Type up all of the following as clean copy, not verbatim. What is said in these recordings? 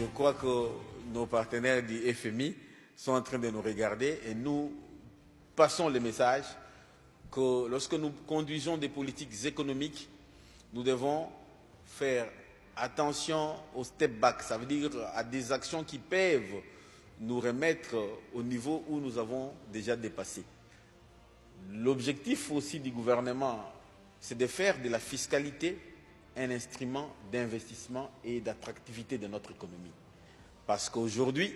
Je crois que nos partenaires du FMI sont en train de nous regarder et nous passons le message que lorsque nous conduisons des politiques économiques, nous devons faire attention au step back, ça veut dire à des actions qui peuvent nous remettre au niveau où nous avons déjà dépassé. L'objectif aussi du gouvernement, c'est de faire de la fiscalité un instrument d'investissement et d'attractivité de notre économie. Parce qu'aujourd'hui,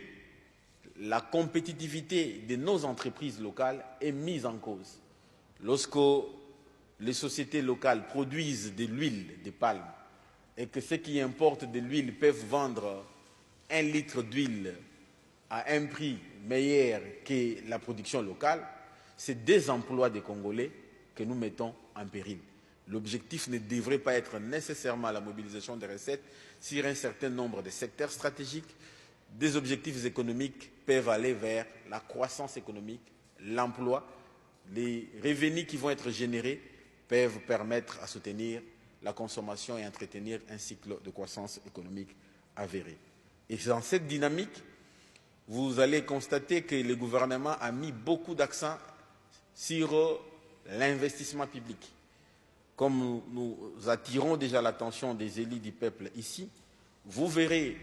la compétitivité de nos entreprises locales est mise en cause. Lorsque les sociétés locales produisent de l'huile de palme et que ceux qui importent de l'huile peuvent vendre 1 litre d'huile à un prix meilleur que la production locale, c'est des emplois des Congolais que nous mettons en péril. L'objectif ne devrait pas être nécessairement la mobilisation des recettes sur un certain nombre de secteurs stratégiques. Des objectifs économiques peuvent aller vers la croissance économique, l'emploi. Les revenus qui vont être générés peuvent permettre à soutenir la consommation et entretenir un cycle de croissance économique avéré. Et dans cette dynamique, vous allez constater que le gouvernement a mis beaucoup d'accent sur l'investissement public. Comme nous attirons déjà l'attention des élus du peuple ici, vous verrez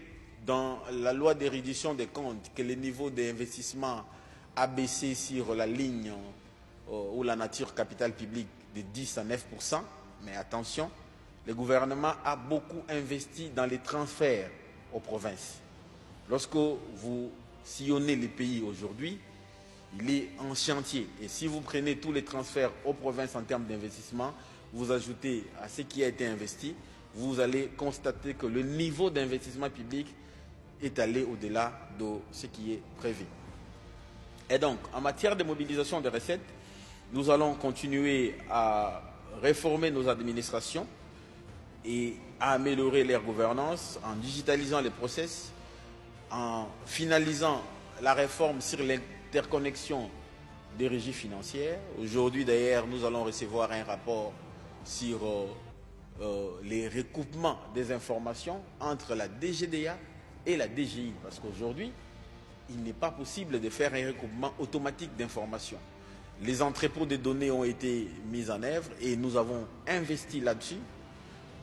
dans la loi de reddition des comptes que le niveau d'investissement a baissé sur la ligne ou la nature capitale publique de 10 à 9%. Mais attention, le gouvernement a beaucoup investi dans les transferts aux provinces. Lorsque vous sillonnez les pays aujourd'hui, il est en chantier. Et si vous prenez tous les transferts aux provinces en termes d'investissement, vous ajoutez à ce qui a été investi, vous allez constater que le niveau d'investissement public est allé au-delà de ce qui est prévu. Et donc, en matière de mobilisation des recettes, nous allons continuer à réformer nos administrations et à améliorer leur gouvernance en digitalisant les process, en finalisant la réforme sur l'interconnexion des régies financières. Aujourd'hui, d'ailleurs, nous allons recevoir un rapport sur les recoupements des informations entre la DGDA et la DGI. Parce qu'aujourd'hui, il n'est pas possible de faire un recoupement automatique d'informations. Les entrepôts de données ont été mis en œuvre et nous avons investi là-dessus.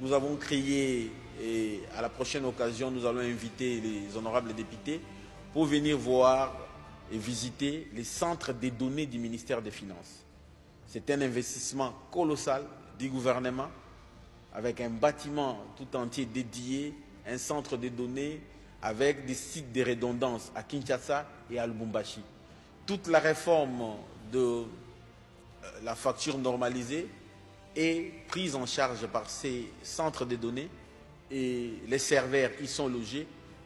Nous avons créé, et à la prochaine occasion, nous allons inviter les honorables députés pour venir voir et visiter les centres des données du ministère des Finances. C'est un investissement colossal du gouvernement avec un bâtiment tout entier dédié, un centre de données avec des sites de redondance à Kinshasa et à Lubumbashi. Toute la réforme de la facture normalisée est prise en charge par ces centres de données et les serveurs y sont logés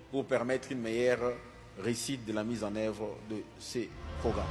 pour permettre une meilleure réussite de la mise en œuvre de ces programmes.